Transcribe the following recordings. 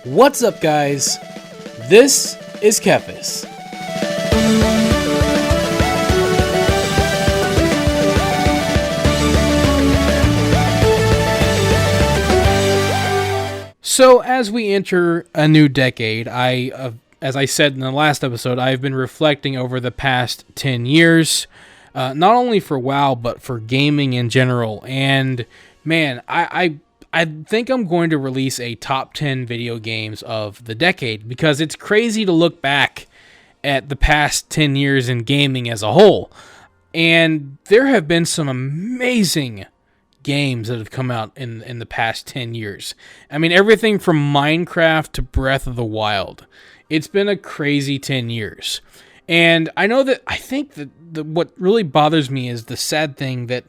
What's up, guys? This is Kephas. So, as we enter a new decade, as I said in the last episode, I've been reflecting over the past 10 years, not only for WoW, but for gaming in general. And, man, I think I'm going to release a top 10 video games of the decade, because it's crazy to look back at the past 10 years in gaming as a whole. And there have been some amazing games that have come out in the past 10 years. I mean, everything from Minecraft to Breath of the Wild. It's been a crazy 10 years. And I think that what really bothers me is the sad thing that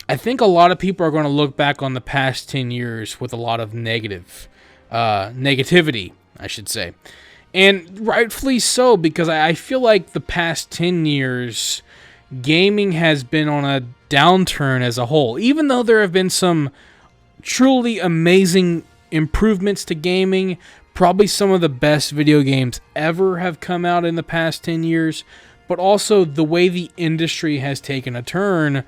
I think a lot of people are going to look back on the past 10 years with a lot of negativity, I should say. And rightfully so, because I feel like the past 10 years, gaming has been on a downturn as a whole. Even though there have been some truly amazing improvements to gaming, probably some of the best video games ever have come out in the past 10 years, but also the way the industry has taken a turn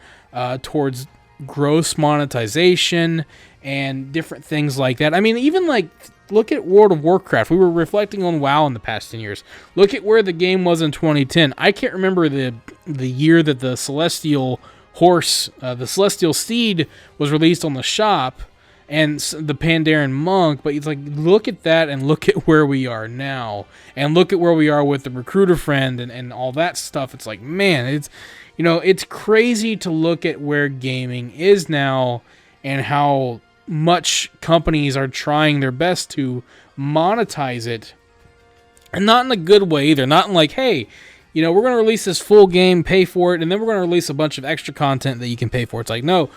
towards gross monetization and different things like that. I mean, even like, look at World of Warcraft. We were reflecting on WoW in the past 10 years. Look at where the game was in 2010. I can't remember the year that the Celestial Horse, the Celestial Steed was released on the shop, and the Pandaren Monk, but it's like, look at that and look at where we are now, and look at where we are with the Recruiter Friend and all that stuff. It's like, man, it's crazy to look at where gaming is now and how much companies are trying their best to monetize it, and not in a good way either. Not in like, hey, we're going to release this full game, pay for it, and then we're going to release a bunch of extra content that you can pay for. It's like, no,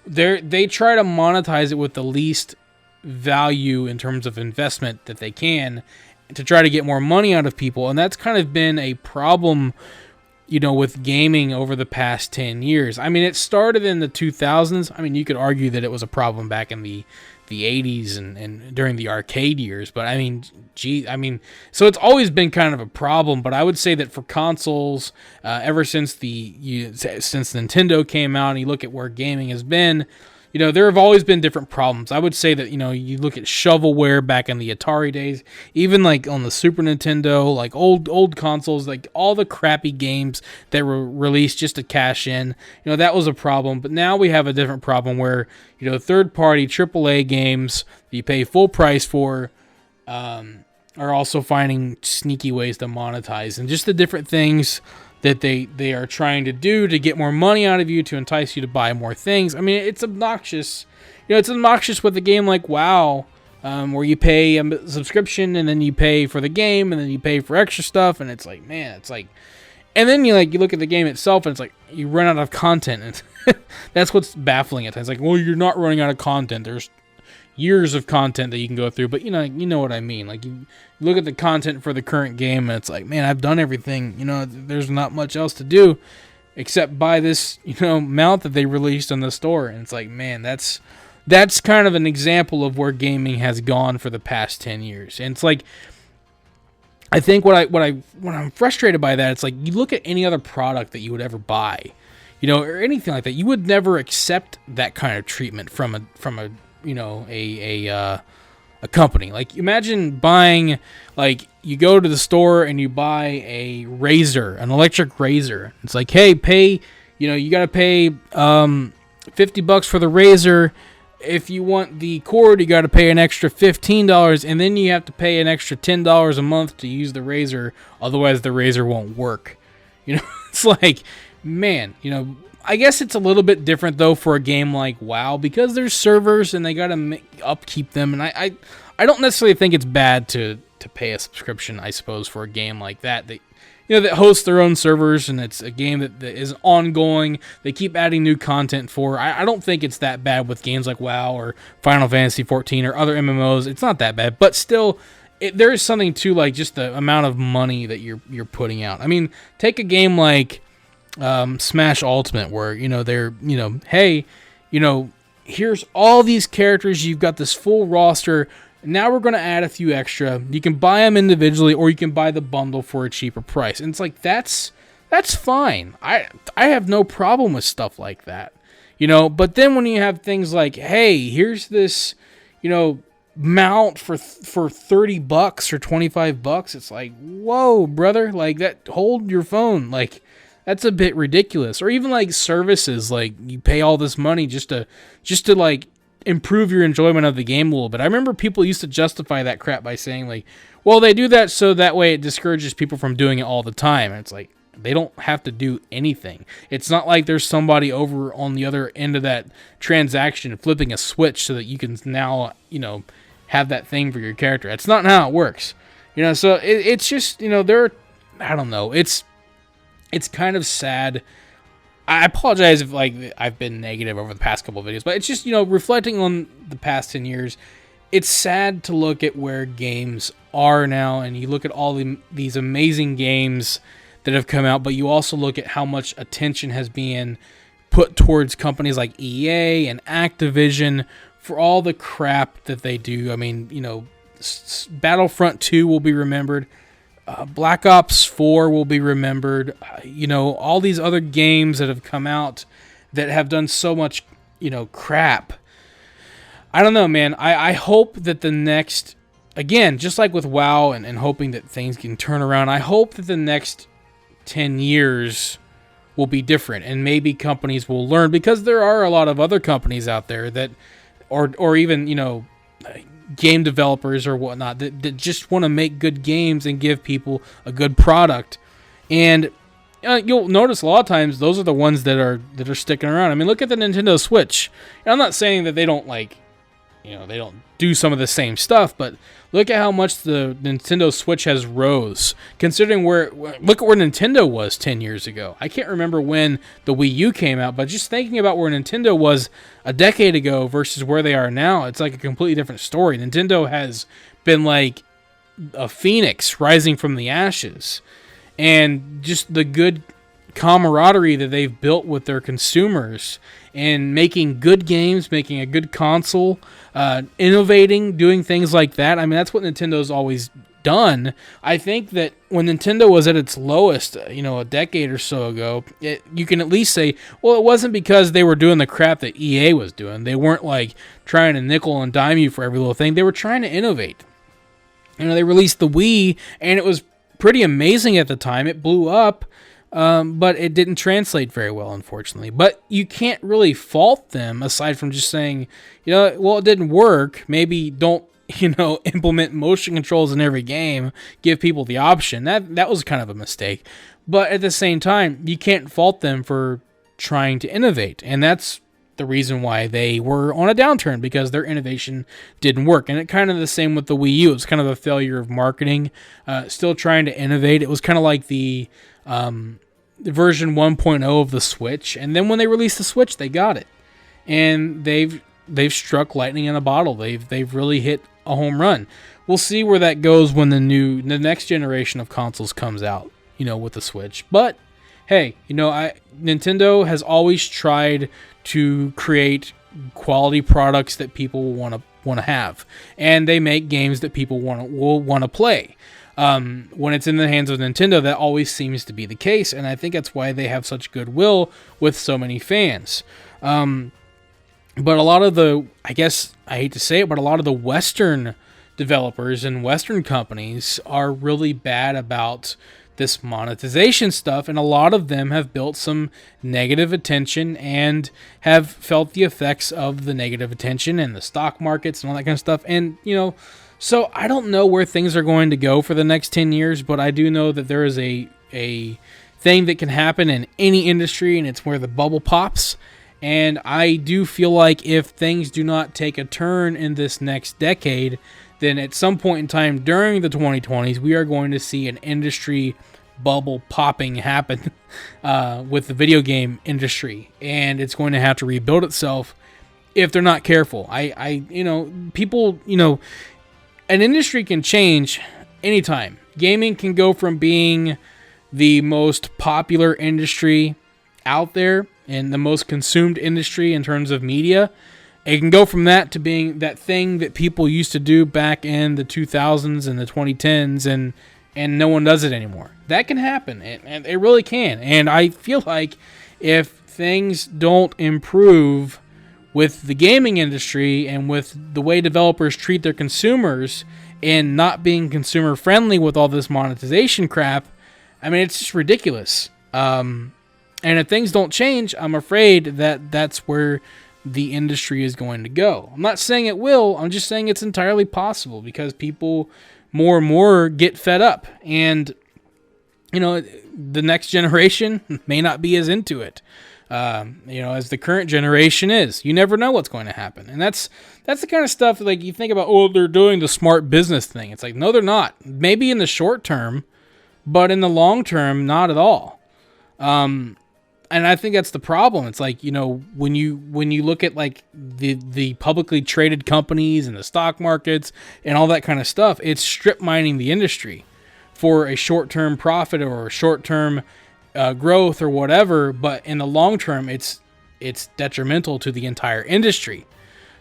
they try to monetize it with the least value in terms of investment that they can to try to get more money out of people. And that's kind of been a problem, with gaming over the past 10 years. I mean, it started in the 2000s. I mean, you could argue that it was a problem back in the 80s and during the arcade years. But I mean, so it's always been kind of a problem. But I would say that for consoles, ever since since Nintendo came out, and you look at where gaming has been, there have always been different problems. I would say that, you look at shovelware back in the Atari days, even like on the Super Nintendo, like old consoles, like all the crappy games that were released just to cash in, that was a problem. But now we have a different problem where, third-party AAA games that you pay full price for are also finding sneaky ways to monetize, and just the different things that they are trying to do to get more money out of you, to entice you to buy more things. I mean, it's obnoxious. It's obnoxious with a game like WoW, where you pay a subscription, and then you pay for the game, and then you pay for extra stuff, and it's like, man, and then you look at the game itself, and it's like, you run out of content, and that's what's baffling at times. Like, well, you're not running out of content. There's years of content that you can go through, but you know what I mean. Like, you look at the content for the current game, and it's like, man, I've done everything. There's not much else to do except buy this, mount that they released on the store. And it's like, man, that's kind of an example of where gaming has gone for the past 10 years. And it's like, I think when I'm frustrated by that, it's like, you look at any other product that you would ever buy, or anything like that, you would never accept that kind of treatment from a company. Like, imagine buying, like, you go to the store and you buy a razor, an electric razor. It's like, hey, pay, you got to pay $50 for the razor. If you want the cord, you got to pay an extra $15, and then you have to pay an extra $10 a month to use the razor. Otherwise, the razor won't work. It's like, man, I guess it's a little bit different, though, for a game like WoW, because there's servers and they got to upkeep them. And I don't necessarily think it's bad to pay a subscription, I suppose, for a game like that. That hosts their own servers, and it's a game that is ongoing. They keep adding new content for. I don't think it's that bad with games like WoW or Final Fantasy 14 or other MMOs. It's not that bad, but still, there is something to, like, just the amount of money that you're putting out. I mean, take a game like Smash Ultimate, where they're hey, here's all these characters, you've got this full roster, Now we're going to add a few extra. You can buy them individually, or you can buy the bundle for a cheaper price. And it's like, that's fine. I have no problem with stuff like that. But then when you have things like, hey, here's this, mount for $30 or $25, it's like, whoa, brother, like that, hold your phone. Like, that's a bit ridiculous. Or even like services, like you pay all this money just to like improve your enjoyment of the game a little bit. I remember people used to justify that crap by saying like, well, they do that so that way it discourages people from doing it all the time. And it's like, they don't have to do anything. It's not like there's somebody over on the other end of that transaction flipping a switch so that you can now, have that thing for your character. That's not how it works. So it's just, I don't know. It's kind of sad. I apologize if I've been negative over the past couple of videos, but it's just, reflecting on the past 10 years, it's sad to look at where games are now, and you look at all these amazing games that have come out, but you also look at how much attention has been put towards companies like EA and Activision for all the crap that they do. I mean, Battlefront 2 will be remembered. Black Ops 4 will be remembered. All these other games that have come out that have done so much, crap. I don't know, man. I hope that the next, again, just like with WoW and hoping that things can turn around, I hope that the next 10 years will be different, and maybe companies will learn, because there are a lot of other companies out there that, or even, game developers or whatnot that just want to make good games and give people a good product. And you'll notice a lot of times those are the ones that are sticking around. I mean, look at the Nintendo Switch. And I'm not saying that they don't they don't do some of the same stuff, but look at how much the Nintendo Switch has rose, considering look at where Nintendo was 10 years ago. I can't remember when the Wii U came out, but just thinking about where Nintendo was a decade ago versus where they are now, it's like a completely different story. Nintendo has been like a phoenix rising from the ashes, and just the good camaraderie that they've built with their consumers and making good games, making a good console, innovating, doing things like that. I mean, that's what Nintendo's always done. I think that when Nintendo was at its lowest, a decade or so ago, you can at least say, well, it wasn't because they were doing the crap that EA was doing. They weren't like trying to nickel and dime you for every little thing. They were trying to innovate. They released the Wii, and it was pretty amazing at the time. It blew up. But it didn't translate very well, unfortunately. But you can't really fault them, aside from just saying, well, it didn't work. Maybe don't, implement motion controls in every game. Give people the option. That was kind of a mistake. But at the same time, you can't fault them for trying to innovate. And that's the reason why they were on a downturn, because their innovation didn't work. And it kind of the same with the Wii U. It was kind of a failure of marketing, still trying to innovate. It was kind of like the version 1.0 of the Switch, and then when they released the Switch, they got it, and they've struck lightning in a bottle. They've really hit a home run. We'll see where that goes when the next generation of consoles comes out, with the Switch. But hey, Nintendo has always tried to create quality products that people want to have, and they make games that people will want to play. When it's in the hands of Nintendo, that always seems to be the case, and I think that's why they have such goodwill with so many fans. But a lot of I hate to say it, but a lot of the Western developers and Western companies are really bad about this monetization stuff, and a lot of them have built some negative attention and have felt the effects of the negative attention and the stock markets and all that kind of stuff. And, so I don't know where things are going to go for the next 10 years, but I do know that there is a thing that can happen in any industry, and it's where the bubble pops. And I do feel like if things do not take a turn in this next decade, then at some point in time during the 2020s, we are going to see an industry bubble popping happen with the video game industry, and it's going to have to rebuild itself if they're not careful. People, an industry can change anytime. Gaming can go from being the most popular industry out there and the most consumed industry in terms of media, It can go from that to being that thing that people used to do back in the 2000s and the 2010s, and no one does it anymore. That can happen, and it really can. And I feel like if things don't improve with the gaming industry and with the way developers treat their consumers and not being consumer friendly with all this monetization crap, I mean, it's just ridiculous. And if things don't change, I'm afraid that that's where the industry is going to go. I'm not saying it will. I'm just saying it's entirely possible because people more and more get fed up. And, you know, the next generation may not be as into it, you know, as the current generation is. You never know what's going to happen. And that's the kind of stuff, like, you think about, oh, they're doing the smart business thing. It's like, no, they're not. Maybe in the short term, but in the long term, not at all. And I think that's the problem. It's like, you know, when you look at like the publicly traded companies and the stock markets and all that kind of stuff, it's strip mining the industry for a short-term profit or a short-term growth or whatever. But in the long term, it's detrimental to the entire industry.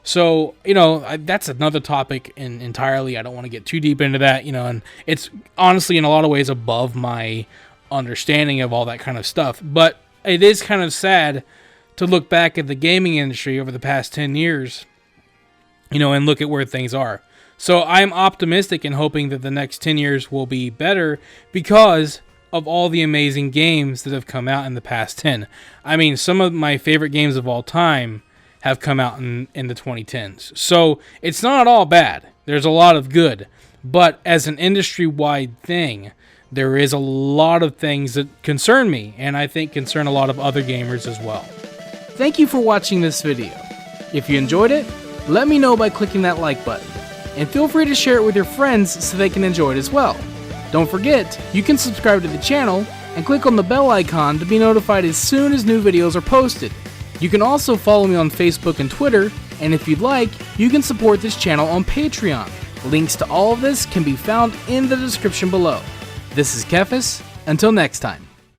So, you know, that's another topic entirely. I don't want to get too deep into that, you know, and it's honestly in a lot of ways above my understanding of all that kind of stuff. But it is kind of sad to look back at the gaming industry over the past 10 years, you know, and look at where things are. So I'm optimistic and hoping that the next 10 years will be better because of all the amazing games that have come out in the past 10. I mean, some of my favorite games of all time have come out in the 2010s. So it's not all bad. There's a lot of good. But as an industry-wide thing, there is a lot of things that concern me, and I think concern a lot of other gamers as well. Thank you for watching this video. If you enjoyed it, let me know by clicking that like button, and feel free to share it with your friends so they can enjoy it as well. Don't forget, you can subscribe to the channel and click on the bell icon to be notified as soon as new videos are posted. You can also follow me on Facebook and Twitter, and if you'd like, you can support this channel on Patreon. Links to all of this can be found in the description below. This is Kephas. Until next time.